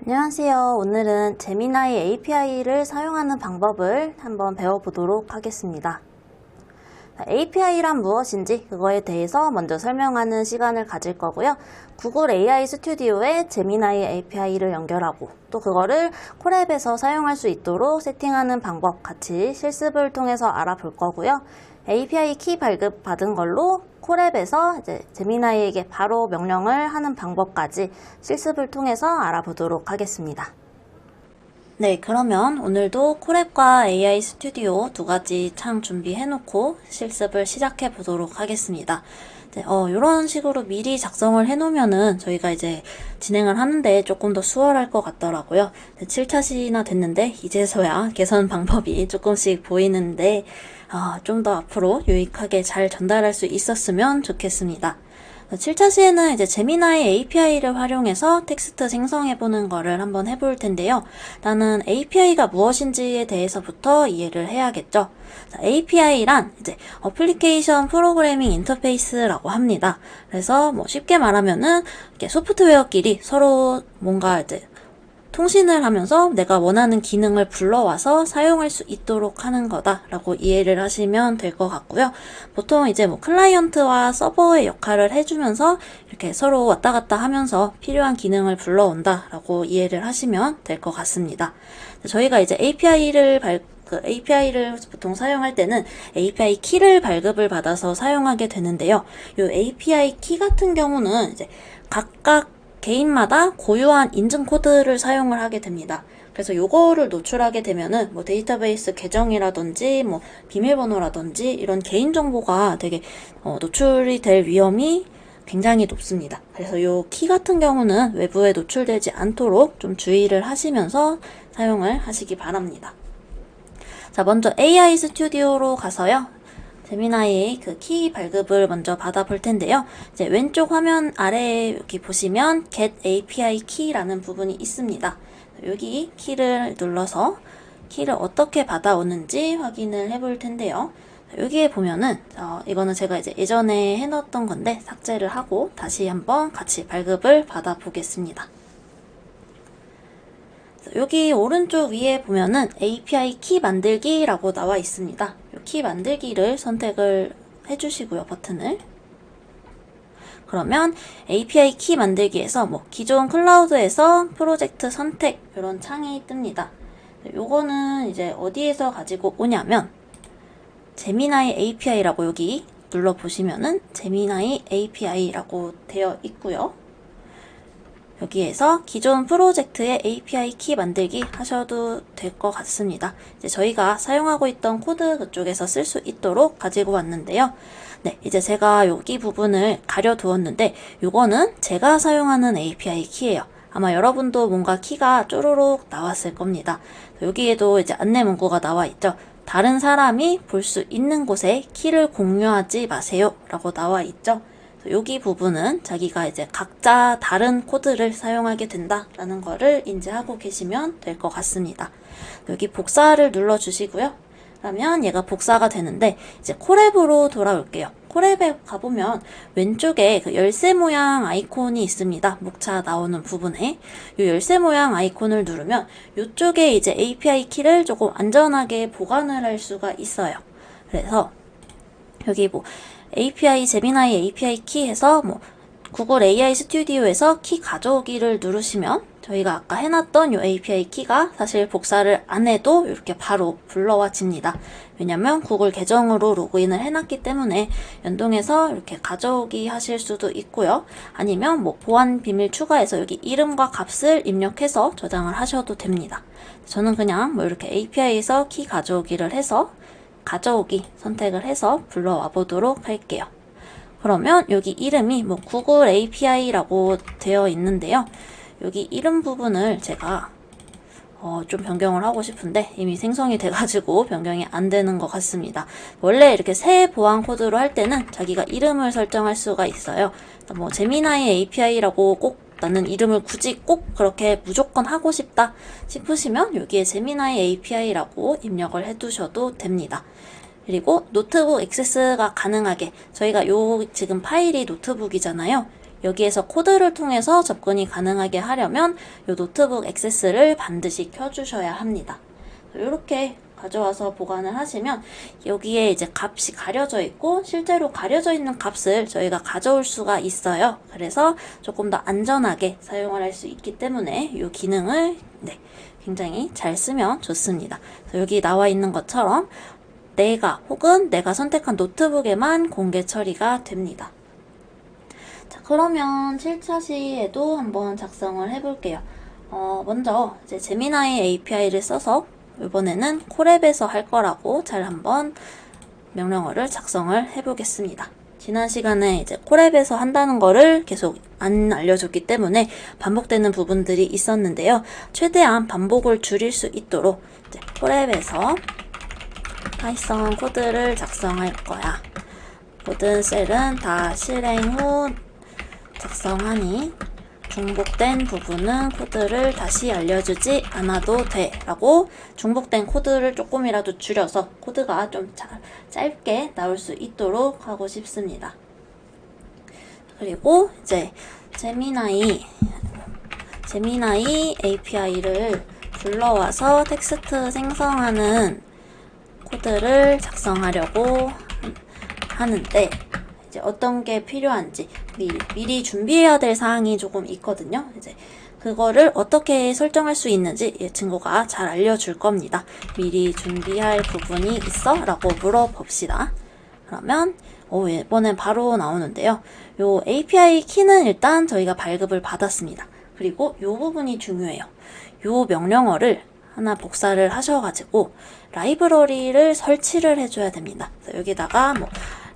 안녕하세요. 오늘은 제미나이 API를 사용하는 방법을 한번 배워보도록 하겠습니다. API란 무엇인지 그거에 대해서 먼저 설명하는 시간을 가질 거고요. 구글 AI 스튜디오에 제미나이 API를 연결하고 또 그거를 콜앱에서 사용할 수 있도록 세팅하는 방법 같이 실습을 통해서 알아볼 거고요. API 키 발급 받은 걸로 콜앱에서 이제 제미나이에게 바로 명령을 하는 방법까지 실습을 통해서 알아보도록 하겠습니다. 네, 그러면 오늘도 콜앱과 AI 스튜디오 두 가지 창 준비해놓고 실습을 시작해 보도록 하겠습니다. 이런 식으로 미리 작성을 해놓으면은 저희가 이제 진행을 하는데 조금 더 수월할 것 같더라고요. 7차시나 됐는데 이제서야 개선 방법이 조금씩 보이는데 좀 더 앞으로 유익하게 잘 전달할 수 있었으면 좋겠습니다. 7차 시에는 이제 제미나이 API를 활용해서 텍스트 생성해보는 거를 한번 해볼 텐데요. 일단은 API가 무엇인지에 대해서부터 이해를 해야겠죠. API란 이제 어플리케이션 프로그래밍 인터페이스라고 합니다. 그래서 쉽게 말하면은 이렇게 소프트웨어끼리 서로 뭔가 이제 통신을 하면서 내가 원하는 기능을 불러와서 사용할 수 있도록 하는 거다라고 이해를 하시면 될 것 같고요. 보통 이제 클라이언트와 서버의 역할을 해주면서 이렇게 서로 왔다 갔다 하면서 필요한 기능을 불러온다라고 이해를 하시면 될 것 같습니다. 저희가 이제 API를 보통 사용할 때는 API 키를 발급을 받아서 사용하게 되는데요. 이 API 키 같은 경우는 이제 각각 개인마다 고유한 인증 코드를 사용을 하게 됩니다. 그래서 요거를 노출하게 되면은 데이터베이스 계정이라든지 비밀번호라든지 이런 개인정보가 되게 노출이 될 위험이 굉장히 높습니다. 그래서 요 키 같은 경우는 외부에 노출되지 않도록 좀 주의를 하시면서 사용을 하시기 바랍니다. 자, 먼저 AI 스튜디오로 가서요. 제미나이의 그 키 발급을 먼저 받아볼 텐데요. 이제 왼쪽 화면 아래에 여기 보시면 Get API Key라는 부분이 있습니다. 여기 키를 눌러서 키를 어떻게 받아오는지 확인을 해볼 텐데요. 여기에 보면은 이거는 제가 이제 예전에 해놨던 건데 삭제를 하고 다시 한번 같이 발급을 받아보겠습니다. 여기 오른쪽 위에 보면은 API 키 만들기라고 나와 있습니다. 이 키 만들기를 선택을 해주시고요, 버튼을. 그러면 API 키 만들기에서 기존 클라우드에서 프로젝트 선택 이런 창이 뜹니다. 요거는 이제 어디에서 가지고 오냐면 제미나이 API라고 여기 눌러보시면은 제미나이 API라고 되어 있고요. 여기에서 기존 프로젝트의 API 키 만들기 하셔도 될 것 같습니다. 이제 저희가 사용하고 있던 코드 그쪽에서 쓸 수 있도록 가지고 왔는데요. 네, 이제 제가 여기 부분을 가려두었는데 요거는 제가 사용하는 API 키예요. 아마 여러분도 뭔가 키가 쪼르륵 나왔을 겁니다. 여기에도 이제 안내 문구가 나와 있죠. 다른 사람이 볼 수 있는 곳에 키를 공유하지 마세요 라고 나와 있죠. 여기 부분은 자기가 이제 각자 다른 코드를 사용하게 된다라는 거를 인지하고 계시면 될 것 같습니다. 여기 복사를 눌러주시고요. 그러면 얘가 복사가 되는데 이제 콜앱으로 돌아올게요. 콜앱에 가보면 왼쪽에 그 열쇠 모양 아이콘이 있습니다. 목차 나오는 부분에 이 열쇠 모양 아이콘을 누르면 이쪽에 이제 API 키를 조금 안전하게 보관을 할 수가 있어요. 그래서 여기 API 제미나이 API 키 해서 구글 AI 스튜디오에서 키 가져오기를 누르시면 저희가 아까 해놨던 이 API 키가 사실 복사를 안 해도 이렇게 바로 불러와집니다. 왜냐면 구글 계정으로 로그인을 해놨기 때문에 연동해서 이렇게 가져오기 하실 수도 있고요. 아니면 보안 비밀 추가해서 여기 이름과 값을 입력해서 저장을 하셔도 됩니다. 저는 그냥 이렇게 API에서 키 가져오기를 해서 가져오기 선택을 해서 불러와 보도록 할게요. 그러면 여기 이름이 구글 API라고 되어 있는데요. 여기 이름 부분을 제가 좀 변경을 하고 싶은데 이미 생성이 돼가지고 변경이 안 되는 것 같습니다. 원래 이렇게 새 보안 코드로 할 때는 자기가 이름을 설정할 수가 있어요. 제미나이 API라고 꼭 나는 이름을 굳이 꼭 그렇게 무조건 하고 싶다 싶으시면 여기에 제미나이 API라고 입력을 해두셔도 됩니다. 그리고 노트북 액세스가 가능하게 저희가 지금 파일이 노트북이잖아요. 여기에서 코드를 통해서 접근이 가능하게 하려면 이 노트북 액세스를 반드시 켜주셔야 합니다. 이렇게 가져와서 보관을 하시면 여기에 이제 값이 가려져 있고 실제로 가려져 있는 값을 저희가 가져올 수가 있어요. 그래서 조금 더 안전하게 사용을 할 수 있기 때문에 이 기능을 굉장히 잘 쓰면 좋습니다. 여기 나와 있는 것처럼 내가 혹은 내가 선택한 노트북에만 공개 처리가 됩니다. 자, 그러면 7차 시에도 한번 작성을 해볼게요. 먼저 이제 제미나이 API를 써서 이번에는 콜앱에서 할 거라고 잘 한번 명령어를 작성을 해보겠습니다. 지난 시간에 이제 콜앱에서 한다는 거를 계속 안 알려줬기 때문에 반복되는 부분들이 있었는데요. 최대한 반복을 줄일 수 있도록 이제 콜앱에서 파이썬 코드를 작성할 거야. 모든 셀은 다 실행 후 작성하니 중복된 부분은 코드를 다시 알려주지 않아도 돼 라고 중복된 코드를 조금이라도 줄여서 코드가 좀 짧게 나올 수 있도록 하고 싶습니다. 그리고 이제 제미나이 API를 불러와서 텍스트 생성하는 코드를 작성하려고 하는데 이제 어떤 게 필요한지 미리 준비해야 될 사항이 조금 있거든요. 이제 그거를 어떻게 설정할 수 있는지 이 친구가 잘 알려줄 겁니다. 미리 준비할 부분이 있어? 라고 물어봅시다. 그러면 이번엔 바로 나오는데요. 요 API 키는 일단 저희가 발급을 받았습니다. 그리고 요 부분이 중요해요. 요 명령어를 하나 복사를 하셔가지고 라이브러리를 설치를 해줘야 됩니다. 여기다가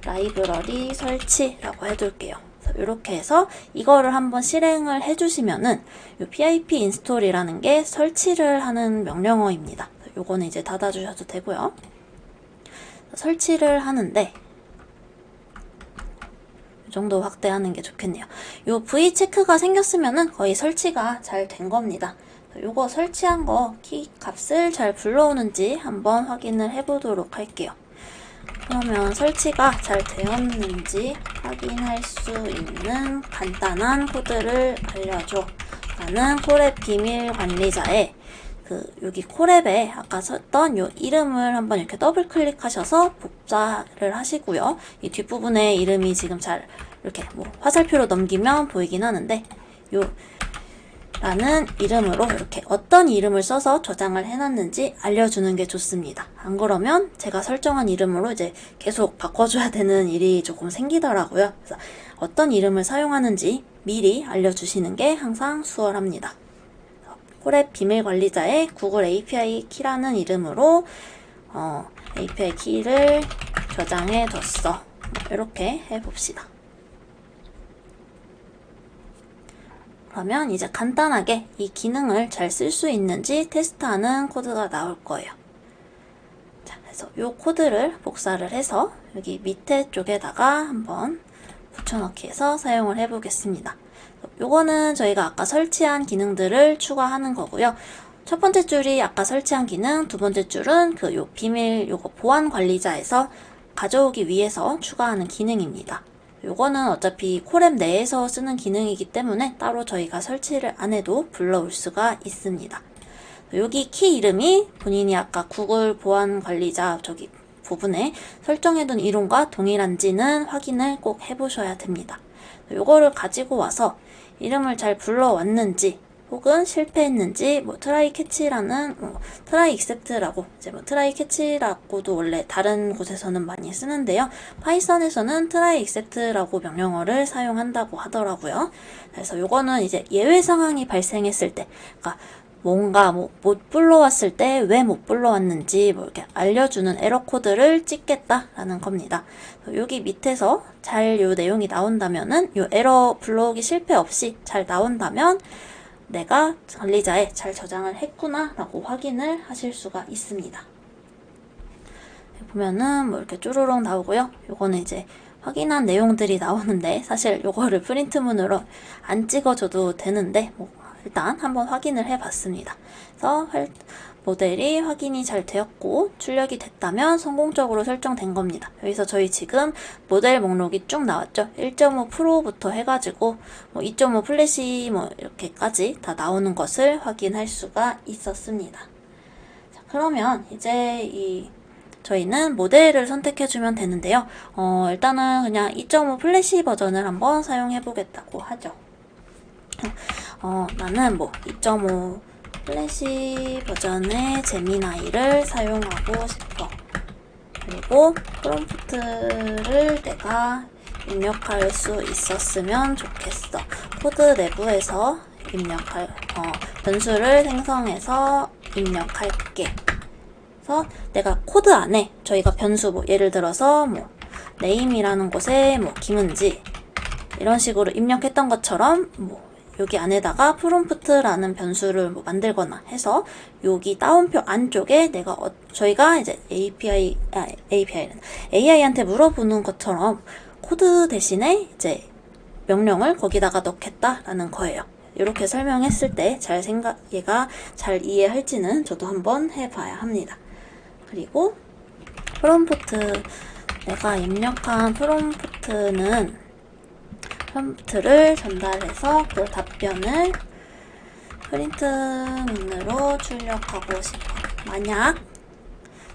라이브러리 설치라고 해둘게요. 이렇게 해서 이거를 한번 실행을 해주시면은 요 pip 인스톨이라는 게 설치를 하는 명령어입니다. 요거는 이제 닫아주셔도 되고요. 설치를 하는데 이 정도 확대하는 게 좋겠네요. 요 V 체크가 생겼으면은 거의 설치가 잘 된 겁니다. 요거 설치한 거 키 값을 잘 불러오는지 한번 확인을 해보도록 할게요. 그러면 설치가 잘 되었는지 확인할 수 있는 간단한 코드를 알려줘 라는 콜앱 비밀 관리자의 여기 콜앱에 아까 썼던 요 이름을 한번 이렇게 더블 클릭하셔서 복사를 하시고요. 이 뒷부분에 이름이 지금 잘 이렇게 화살표로 넘기면 보이긴 하는데 라는 이름으로 이렇게 어떤 이름을 써서 저장을 해놨는지 알려주는 게 좋습니다. 안 그러면 제가 설정한 이름으로 이제 계속 바꿔줘야 되는 일이 조금 생기더라고요. 그래서 어떤 이름을 사용하는지 미리 알려주시는 게 항상 수월합니다. 콜앱 비밀 관리자의 구글 API 키라는 이름으로 API 키를 저장해 뒀어. 이렇게 해봅시다. 그러면 이제 간단하게 이 기능을 잘 쓸 수 있는지 테스트하는 코드가 나올 거예요. 자, 그래서 이 코드를 복사를 해서 여기 밑에 쪽에다가 한번 붙여넣기 해서 사용을 해보겠습니다. 요거는 저희가 아까 설치한 기능들을 추가하는 거고요. 첫 번째 줄이 아까 설치한 기능, 두 번째 줄은 요 비밀 요거 보안 관리자에서 가져오기 위해서 추가하는 기능입니다. 요거는 어차피 콜앱 내에서 쓰는 기능이기 때문에 따로 저희가 설치를 안 해도 불러올 수가 있습니다. 여기 키 이름이 본인이 아까 구글 보안 관리자 저기 부분에 설정해둔 이름과 동일한지는 확인을 꼭 해보셔야 됩니다. 요거를 가지고 와서 이름을 잘 불러왔는지 혹은 실패했는지 트라이 캐치라는 트라이 익셉트라고 이제 트라이 캐치라고도 원래 다른 곳에서는 많이 쓰는데요. 파이썬에서는 트라이 익셉트라고 명령어를 사용한다고 하더라고요. 그래서 요거는 이제 예외 상황이 발생했을 때, 그러니까 뭔가 못 불러왔을 때 왜 못 불러왔는지 이렇게 알려주는 에러 코드를 찍겠다라는 겁니다. 여기 밑에서 잘 요 내용이 나온다면은 요 에러 불러오기 실패 없이 잘 나온다면 내가 관리자에 잘 저장을 했구나 라고 확인을 하실 수가 있습니다. 보면은 이렇게 쭈루룩 나오고요. 요거는 이제 확인한 내용들이 나오는데 사실 요거를 프린트문으로 안 찍어줘도 되는데 일단 한번 확인을 해봤습니다. 그래서 모델이 확인이 잘 되었고 출력이 됐다면 성공적으로 설정된 겁니다. 여기서 저희 지금 모델 목록이 쭉 나왔죠. 1.5 프로부터 해가지고 2.5 플래시 이렇게까지 다 나오는 것을 확인할 수가 있었습니다. 자, 그러면 이제 저희는 모델을 선택해주면 되는데요. 일단은 그냥 2.5 플래시 버전을 한번 사용해 보겠다고 하죠. 나는 2.5 플래시 버전의 제미나이를 사용하고 싶어. 그리고 프롬프트를 내가 입력할 수 있었으면 좋겠어. 코드 내부에서 변수를 생성해서 입력할게. 그래서 내가 코드 안에 저희가 변수 예를 들어서 name이라는 곳에 김은지 이런 식으로 입력했던 것처럼 여기 안에다가 프롬프트라는 변수를 만들거나 해서 여기 따옴표 안쪽에 저희가 이제 AI한테 물어보는 것처럼 코드 대신에 이제 명령을 거기다가 넣겠다라는 거예요. 이렇게 설명했을 때 얘가 잘 이해할지는 저도 한번 해봐야 합니다. 그리고 내가 입력한 프롬프트를 전달해서 그 답변을 프린트문으로 출력하고 싶어. 만약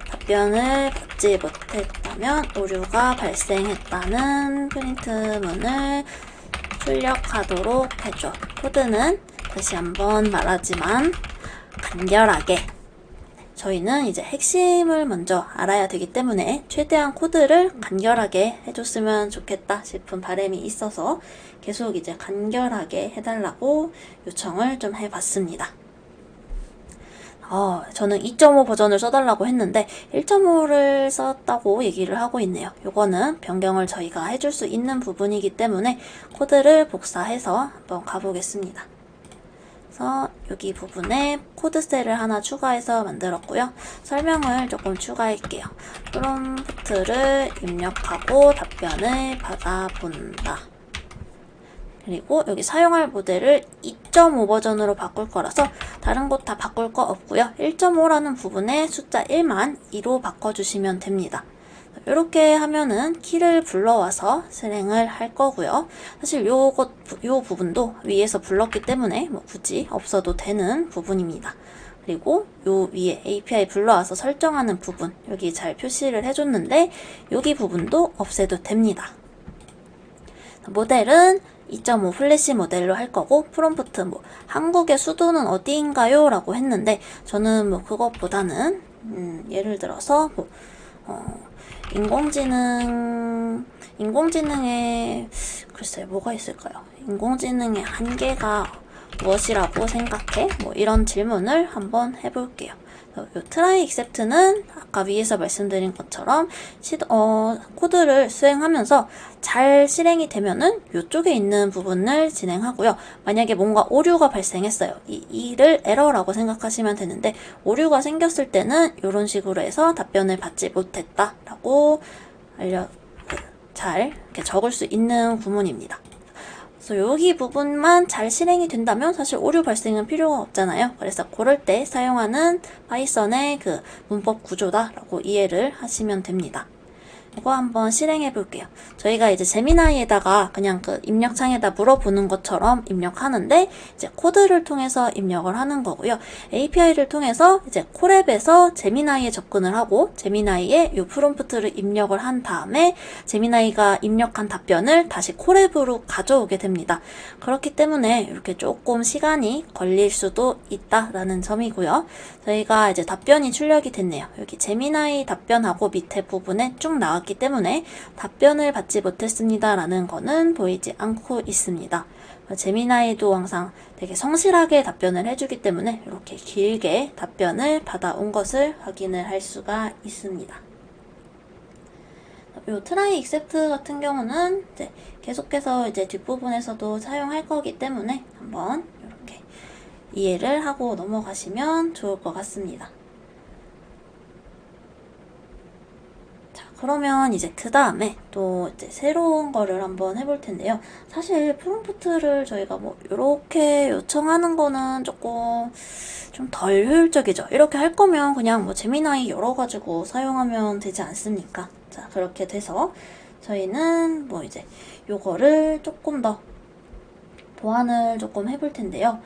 답변을 받지 못했다면 오류가 발생했다는 프린트문을 출력하도록 해줘. 코드는 다시 한번 말하지만 간결하게. 저희는 이제 핵심을 먼저 알아야 되기 때문에 최대한 코드를 간결하게 해줬으면 좋겠다 싶은 바람이 있어서 계속 이제 간결하게 해달라고 요청을 좀 해봤습니다. 저는 2.5 버전을 써달라고 했는데 1.5를 썼다고 얘기를 하고 있네요. 요거는 변경을 저희가 해줄 수 있는 부분이기 때문에 코드를 복사해서 한번 가보겠습니다. 그래서 여기 부분에 코드셀을 하나 추가해서 만들었고요. 설명을 조금 추가할게요. 프롬프트를 입력하고 답변을 받아본다. 그리고 여기 사용할 모델을 2.5 버전으로 바꿀 거라서 다른 곳 다 바꿀 거 없고요. 1.5라는 부분에 숫자 1만 2로 바꿔주시면 됩니다. 이렇게 하면은 키를 불러와서 실행을 할 거고요. 사실 요 부분도 위에서 불렀기 때문에 굳이 없어도 되는 부분입니다. 그리고 요 위에 API 불러와서 설정하는 부분 여기 잘 표시를 해줬는데 여기 부분도 없애도 됩니다. 모델은 2.5 플래시 모델로 할 거고 프롬프트 한국의 수도는 어디인가요? 라고 했는데 저는 그것보다는 예를 들어서 인공지능의 글쎄 뭐가 있을까요? 인공지능의 한계가 무엇이라고 생각해? 이런 질문을 한번 해볼게요. 요 try except는 아까 위에서 말씀드린 것처럼 코드를 수행하면서 잘 실행이 되면은 이쪽에 있는 부분을 진행하고요. 만약에 뭔가 오류가 발생했어요. 이를 에러라고 생각하시면 되는데 오류가 생겼을 때는 이런 식으로 해서 답변을 받지 못했다라고 잘 이렇게 적을 수 있는 구문입니다. 그래서 여기 부분만 잘 실행이 된다면 사실 오류 발생은 필요가 없잖아요. 그래서 그럴 때 사용하는 파이썬의 그 문법 구조다라고 이해를 하시면 됩니다. 이거 한번 실행해 볼게요. 저희가 이제 제미나이에다가 그냥 그 입력창에다 물어보는 것처럼 입력하는데 이제 코드를 통해서 입력을 하는 거고요. API를 통해서 이제 콜앱에서 제미나이에 접근을 하고 제미나이에 이 프롬프트를 입력을 한 다음에 제미나이가 입력한 답변을 다시 콜앱으로 가져오게 됩니다. 그렇기 때문에 이렇게 조금 시간이 걸릴 수도 있다라는 점이고요. 저희가 이제 답변이 출력이 됐네요. 여기 제미나이 답변하고 밑에 부분에 쭉 나왔기 때문에 답변을 받지 못했습니다 라는 거는 보이지 않고 있습니다. 제미나이도 항상 되게 성실하게 답변을 해주기 때문에 이렇게 길게 답변을 받아온 것을 확인을 할 수가 있습니다. 요 try except 같은 경우는 이제 계속해서 이제 뒷부분에서도 사용할 거기 때문에 한번 이렇게 이해를 하고 넘어가시면 좋을 것 같습니다. 자, 그러면 이제 그 다음에 또 이제 새로운 거를 한번 해볼 텐데요. 사실 프롬프트를 저희가 뭐 이렇게 요청하는 거는 조금 좀 덜 효율적이죠. 이렇게 할 거면 그냥 뭐 제미나이 열어가지고 사용하면 되지 않습니까? 자, 그렇게 돼서 저희는 뭐 이제 요거를 조금 더 보완을 조금 해볼 텐데요.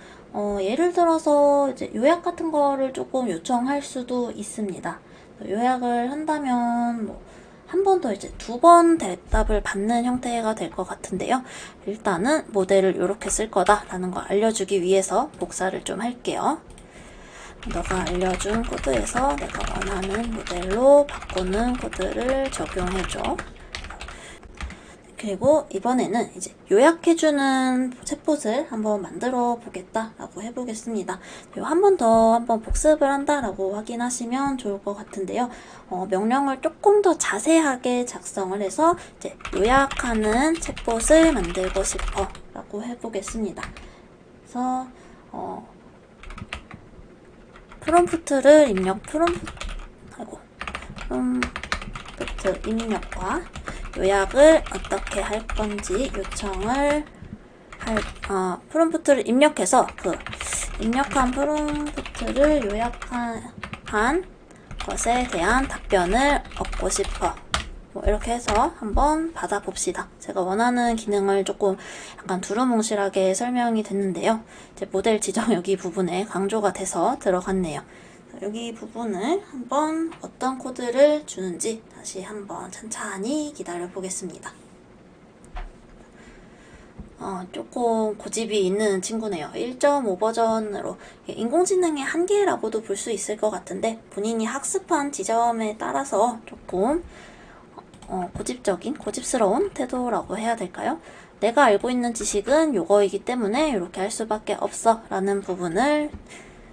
예를 들어서 이제 요약 같은 거를 조금 요청할 수도 있습니다. 요약을 한다면 뭐 한 번 더 이제 2번 대답을 받는 형태가 될 것 같은데요. 일단은 모델을 이렇게 쓸 거다라는 걸 알려주기 위해서 복사를 좀 할게요. 너가 알려준 코드에서 내가 원하는 모델로 바꾸는 코드를 적용해줘. 그리고 이번에는 이제 요약해주는 챗봇을 한번 만들어 보겠다라고 해보겠습니다. 한 번 더 한번 복습을 한다라고 확인하시면 좋을 것 같은데요. 명령을 조금 더 자세하게 작성을 해서 이제 요약하는 챗봇을 만들고 싶어라고 해보겠습니다. 그래서 프롬프트 입력과 요약을 어떻게 할 건지 요청을 프롬프트를 입력해서 그 입력한 프롬프트를 요약한 것에 대한 답변을 얻고 싶어. 뭐 이렇게 해서 한번 받아봅시다. 제가 원하는 기능을 조금 약간 두루뭉실하게 설명이 됐는데요. 이제 모델 지정 여기 부분에 강조가 돼서 들어갔네요. 여기 부분을 한번 어떤 코드를 주는지 다시 한번 천천히 기다려 보겠습니다. 조금 고집이 있는 친구네요. 1.5 버전으로 인공지능의 한계라고도 볼 수 있을 것 같은데 본인이 학습한 지점에 따라서 조금 고집스러운 태도라고 해야 될까요? 내가 알고 있는 지식은 요거이기 때문에 이렇게 할 수밖에 없어 라는 부분을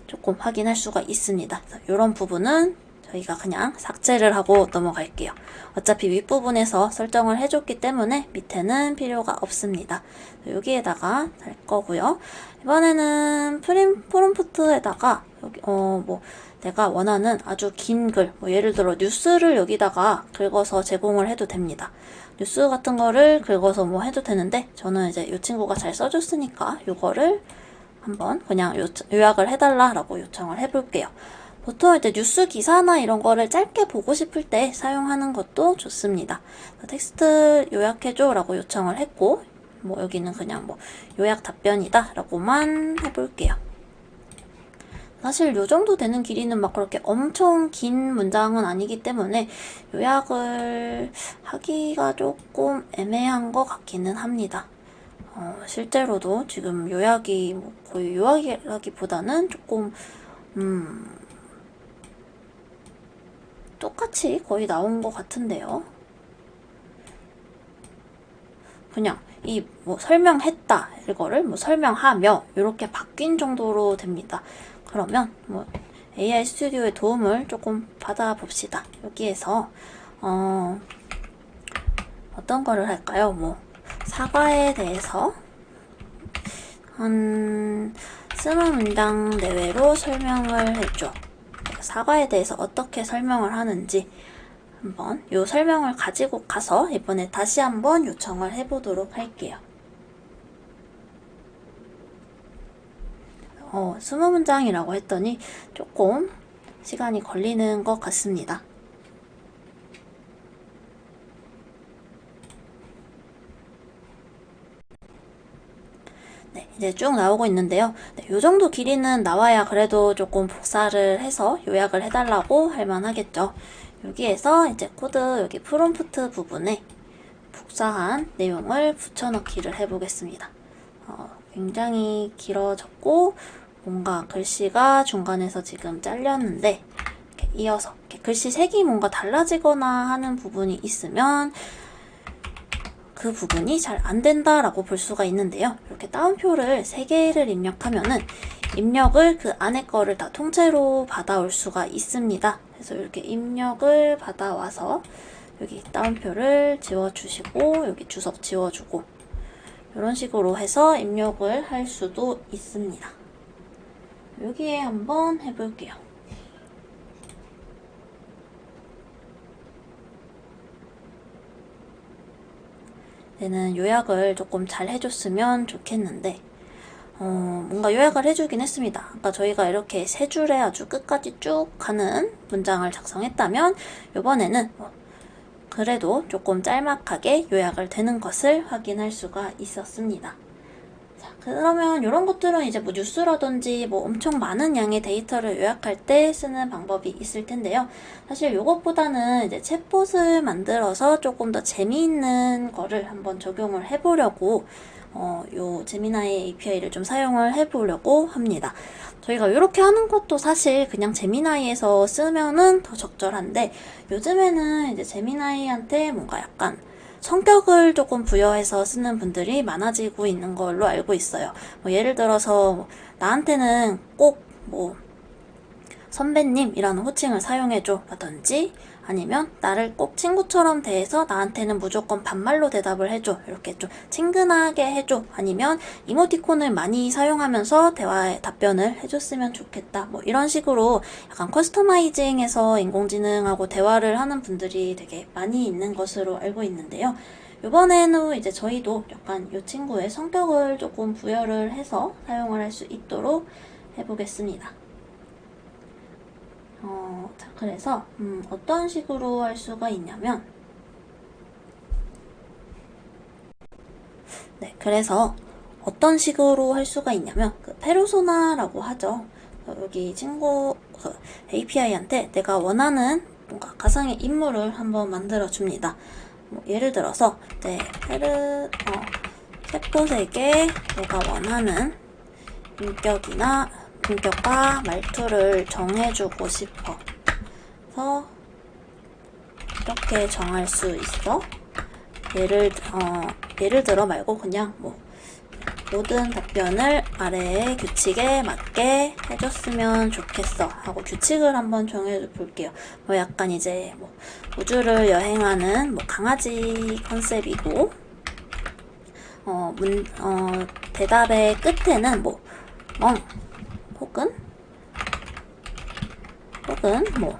조금 확인할 수가 있습니다. 이런 부분은 저희가 그냥 삭제를 하고 넘어갈게요. 어차피 윗부분에서 설정을 해줬기 때문에 밑에는 필요가 없습니다. 여기에다가 달 거고요. 이번에는 프롬프트에다가 여기 내가 원하는 아주 긴 글, 예를 들어 뉴스를 여기다가 긁어서 제공을 해도 됩니다. 뉴스 같은 거를 긁어서 해도 되는데 저는 이제 이 친구가 잘 써줬으니까 이거를 한번 그냥 요약을 해달라라고 요청을 해볼게요. 보통 이제 뉴스 기사나 이런 거를 짧게 보고 싶을 때 사용하는 것도 좋습니다. 텍스트 요약해줘 라고 요청을 했고 여기는 그냥 요약 답변이다 라고만 해볼게요. 사실 요 정도 되는 길이는 막 그렇게 엄청 긴 문장은 아니기 때문에 요약을 하기가 조금 애매한 것 같기는 합니다. 실제로도 지금 요약이 거의 요약이라기보다는 조금 똑같이 거의 나온 것 같은데요. 그냥 이 설명했다 이거를 설명하며 이렇게 바뀐 정도로 됩니다. 그러면 AI 스튜디오의 도움을 조금 받아봅시다. 여기에서 어떤 거를 할까요? 사과에 대해서 한 20문장 내외로 설명을 해줘. 사과에 대해서 어떻게 설명을 하는지 한번 이 설명을 가지고 가서 이번에 다시 한번 요청을 해보도록 할게요. 20문장이라고 했더니 조금 시간이 걸리는 것 같습니다. 네, 이제 쭉 나오고 있는데요. 이 정도 길이는 나와야 그래도 조금 복사를 해서 요약을 해달라고 할 만하겠죠. 여기에서 이제 코드 여기 프롬프트 부분에 복사한 내용을 붙여넣기를 해보겠습니다. 굉장히 길어졌고 뭔가 글씨가 중간에서 지금 잘렸는데 이렇게 이어서 이렇게 글씨 색이 뭔가 달라지거나 하는 부분이 있으면 그 부분이 잘 안 된다라고 볼 수가 있는데요. 이렇게 따옴표를 3개를 입력하면은 입력을 그 안에 거를 다 통째로 받아올 수가 있습니다. 그래서 이렇게 입력을 받아와서 여기 따옴표를 지워주시고 여기 주석 지워주고 이런 식으로 해서 입력을 할 수도 있습니다. 여기에 한번 해볼게요. 되는 요약을 조금 잘 해줬으면 좋겠는데 뭔가 요약을 해주긴 했습니다. 아까 저희가 이렇게 세 줄에 아주 끝까지 쭉 가는 문장을 작성했다면 이번에는 그래도 조금 짤막하게 요약을 되는 것을 확인할 수가 있었습니다. 자, 그러면 이런 것들은 이제 뭐 뉴스라든지 뭐 엄청 많은 양의 데이터를 요약할 때 쓰는 방법이 있을 텐데요. 사실 이것보다는 이제 챗봇을 만들어서 조금 더 재미있는 거를 한번 적용을 해보려고 요 제미나이 API를 좀 사용을 해보려고 합니다. 저희가 이렇게 하는 것도 사실 그냥 제미나이에서 쓰면은 더 적절한데 요즘에는 이제 제미나이한테 뭔가 약간 성격을 조금 부여해서 쓰는 분들이 많아지고 있는 걸로 알고 있어요. 뭐 예를 들어서 나한테는 꼭 뭐 선배님이라는 호칭을 사용해줘 라든지 아니면 나를 꼭 친구처럼 대해서 나한테는 무조건 반말로 대답을 해줘 이렇게 좀 친근하게 해줘 아니면 이모티콘을 많이 사용하면서 대화에 답변을 해줬으면 좋겠다 뭐 이런 식으로 약간 커스터마이징해서 인공지능하고 대화를 하는 분들이 되게 많이 있는 것으로 알고 있는데요. 이번에는 이제 저희도 약간 이 친구의 성격을 조금 부여를 해서 사용을 할 수 있도록 해보겠습니다. 자, 그래서 어떤 식으로 할 수가 있냐면 네, 그래서 어떤 식으로 할 수가 있냐면 그 페르소나라고 하죠. 여기 친구 그 API한테 내가 원하는 뭔가 가상의 인물을 한번 만들어 줍니다. 뭐 예를 들어서 네, 챗봇에게 내가 원하는 인격과 말투를 정해주고 싶어. 그래서 이렇게 정할 수 있어. 예를 들어 말고 그냥 뭐 모든 답변을 아래의 규칙에 맞게 해줬으면 좋겠어 하고 규칙을 한번 정해 볼게요. 뭐 약간 이제 뭐 우주를 여행하는 뭐 강아지 컨셉이고 대답의 끝에는 뭐 혹은 뭐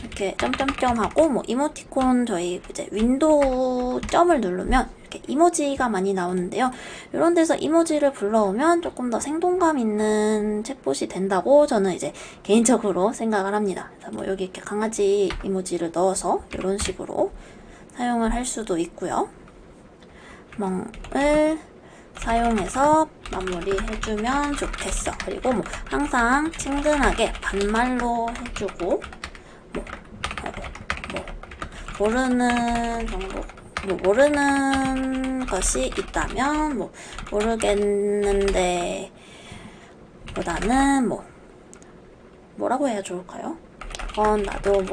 이렇게 점점점 하고 뭐 이모티콘 저희 이제 윈도우 점을 누르면 이렇게 이모지가 많이 나오는데요. 이런 데서 이모지를 불러오면 조금 더 생동감 있는 챗봇이 된다고 저는 이제 개인적으로 생각을 합니다. 그래서 뭐 여기 이렇게 강아지 이모지를 넣어서 이런 식으로 사용을 할 수도 있고요. 멍을 사용해서 마무리해주면 좋겠어. 그리고 뭐 항상 친근하게 반말로 해주고 모르는 것이 있다면 모르겠는데 보다는 뭐라고 해야 좋을까요? 그건 나도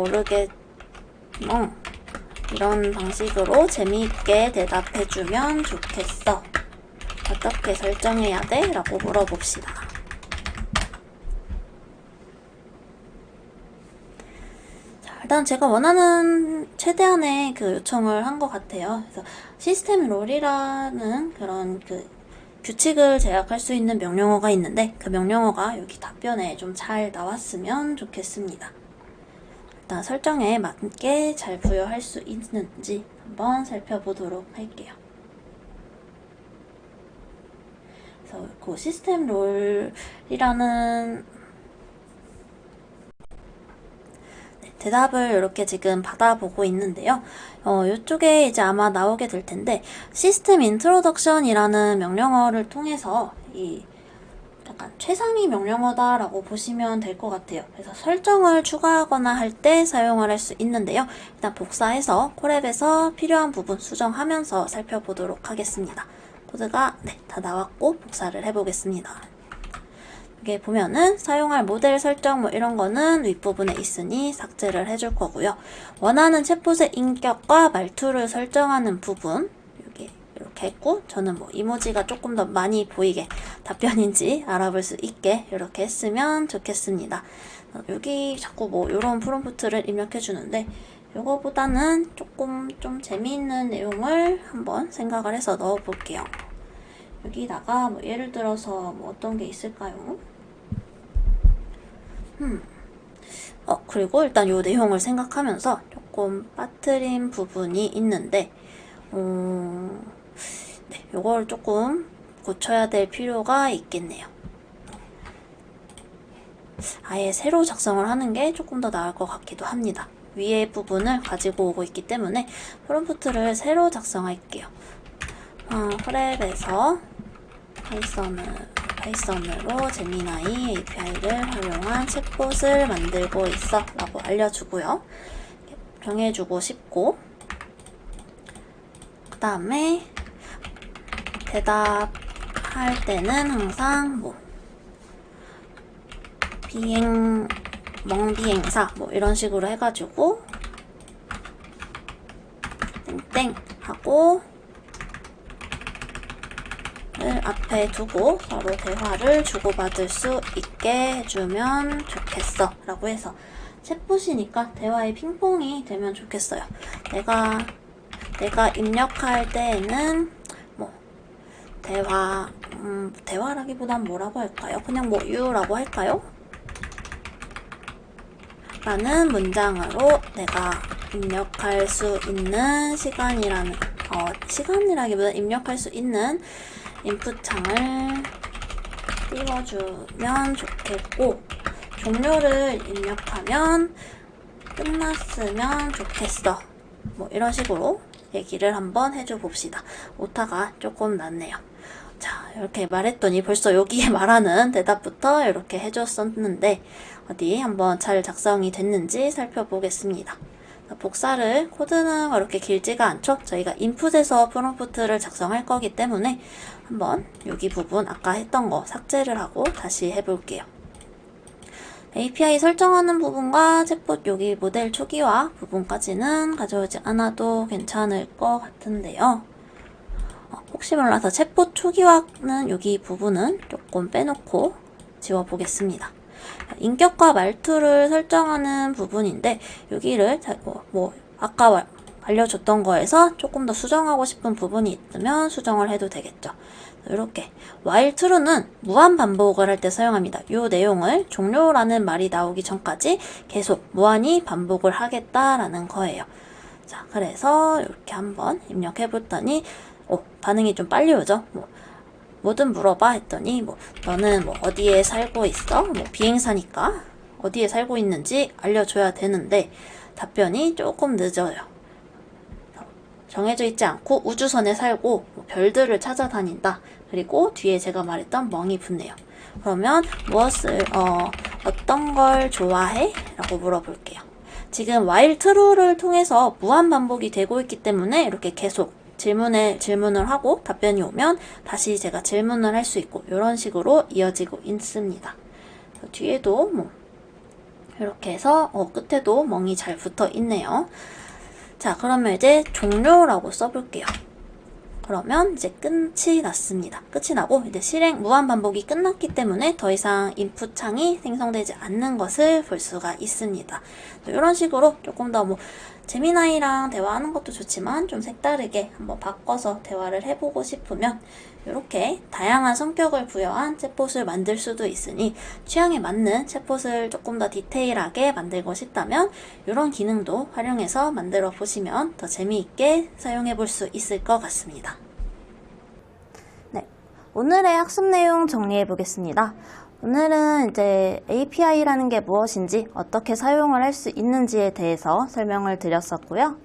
이런 방식으로 재미있게 대답해주면 좋겠어. 어떻게 설정해야 돼? 라고 물어봅시다. 자, 일단 제가 원하는 최대한의 그 요청을 한 것 같아요. 그래서 시스템 롤이라는 그런 그 규칙을 제약할 수 있는 명령어가 있는데 그 명령어가 여기 답변에 좀 잘 나왔으면 좋겠습니다. 일단 설정에 맞게 잘 부여할 수 있는지 한번 살펴보도록 할게요. 그래서 그 시스템 롤이라는 대답을 이렇게 지금 받아보고 있는데요. 이쪽에 이제 아마 나오게 될 텐데 시스템 인트로덕션이라는 명령어를 통해서 이 약간 최상위 명령어다라고 보시면 될 것 같아요. 그래서 설정을 추가하거나 할 때 사용을 할 수 있는데요. 일단 복사해서 콜앱에서 필요한 부분 수정하면서 살펴보도록 하겠습니다. 코드가 다 나왔고 복사를 해보겠습니다. 여기 보면은 사용할 모델 설정 뭐 이런 거는 윗부분에 있으니 삭제를 해줄 거고요. 원하는 챗봇의 인격과 말투를 설정하는 부분 여기 이렇게 했고 저는 뭐 이모지가 조금 더 많이 보이게 답변인지 알아볼 수 있게 이렇게 했으면 좋겠습니다. 여기 자꾸 뭐 이런 프롬프트를 입력해 주는데 이거보다는 조금 좀 재미있는 내용을 한번 생각을 해서 넣어 볼게요. 여기다가 뭐 예를 들어서 뭐 어떤 게 있을까요? 그리고 일단 이 내용을 생각하면서 조금 빠뜨린 부분이 있는데 네, 요걸 조금 고쳐야 될 필요가 있겠네요. 아예 새로 작성을 하는 게 조금 더 나을 것 같기도 합니다. 위에 부분을 가지고 오고 있기 때문에 프롬프트를 새로 작성할게요. 프랩에서 파이썬으로 제미나이 API를 활용한 챗봇을 만들고 있어 라고 알려주고요. 정해주고 싶고, 그 다음에 대답할 때는 항상 멍비행사 이런 식으로 해가지고 땡땡 하고 앞에 두고 서로 대화를 주고받을 수 있게 해주면 좋겠어 라고 해서, 챗봇이니까 대화의 핑퐁이 되면 좋겠어요. 내가 입력할 때에는 대화라기보단 뭐라고 할까요? 그냥 you라고 할까요? 라는 문장으로 내가 입력할 수 있는 시간이라기보다 입력할 수 있는 인풋 창을 띄워주면 좋겠고, 종료를 입력하면 끝났으면 좋겠어. 이런 식으로 얘기를 한번 해줘 봅시다. 오타가 조금 났네요. 자, 이렇게 말했더니 벌써 여기에 말하는 대답부터 이렇게 해줬었는데, 어디 한번 잘 작성이 됐는지 살펴보겠습니다. 코드는 그렇게 길지가 않죠? 저희가 인풋에서 프롬프트를 작성할 거기 때문에 한번 여기 부분 아까 했던 거 삭제를 하고 다시 해볼게요. API 설정하는 부분과 챗봇 여기 모델 초기화 부분까지는 가져오지 않아도 괜찮을 것 같은데요. 혹시 몰라서 챗봇 초기화는 여기 부분은 조금 빼놓고 지워보겠습니다. 인격과 말투를 설정하는 부분인데, 여기를 아까 알려줬던 거에서 조금 더 수정하고 싶은 부분이 있으면 수정을 해도 되겠죠. 이렇게 while true는 무한 반복을 할 때 사용합니다. 이 내용을 종료라는 말이 나오기 전까지 계속 무한히 반복을 하겠다라는 거예요. 자, 그래서 이렇게 한번 입력해 봤더니 반응이 좀 빨리 오죠. 뭐든 물어봐 했더니 너는 어디에 살고 있어? 비행사니까 어디에 살고 있는지 알려줘야 되는데 답변이 조금 늦어요. 정해져 있지 않고 우주선에 살고 별들을 찾아다닌다. 그리고 뒤에 제가 말했던 멍이 붙네요. 그러면 어떤 걸 좋아해? 라고 물어볼게요. 지금 while true를 통해서 무한 반복이 되고 있기 때문에 이렇게 계속 질문을 하고 답변이 오면 다시 제가 질문을 할 수 있고, 이런 식으로 이어지고 있습니다. 뒤에도 이렇게 해서 끝에도 멍이 잘 붙어 있네요. 자, 그러면 이제 종료라고 써볼게요. 그러면 이제 끝이 났습니다. 끝이 나고 이제 무한 반복이 끝났기 때문에 더 이상 인풋 창이 생성되지 않는 것을 볼 수가 있습니다. 이런 식으로 조금 더 제미나이랑 대화하는 것도 좋지만 좀 색다르게 한번 바꿔서 대화를 해보고 싶으면 이렇게 다양한 성격을 부여한 챗봇을 만들 수도 있으니, 취향에 맞는 챗봇을 조금 더 디테일하게 만들고 싶다면 이런 기능도 활용해서 만들어 보시면 더 재미있게 사용해 볼 수 있을 것 같습니다. 네, 오늘의 학습 내용 정리해 보겠습니다. 오늘은 이제 API라는 게 무엇인지, 어떻게 사용을 할 수 있는지에 대해서 설명을 드렸었고요.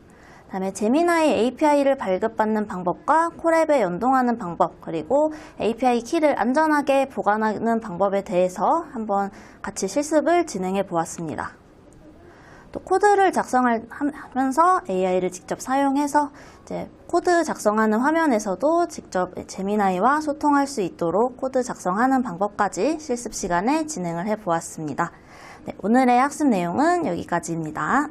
다음에 제미나이 API를 발급받는 방법과 콜앱에 연동하는 방법, 그리고 API 키를 안전하게 보관하는 방법에 대해서 한번 같이 실습을 진행해 보았습니다. 또 코드를 작성하면서 AI를 직접 사용해서 이제 코드 작성하는 화면에서도 직접 제미나이와 소통할 수 있도록 코드 작성하는 방법까지 실습 시간에 진행을 해 보았습니다. 네, 오늘의 학습 내용은 여기까지입니다.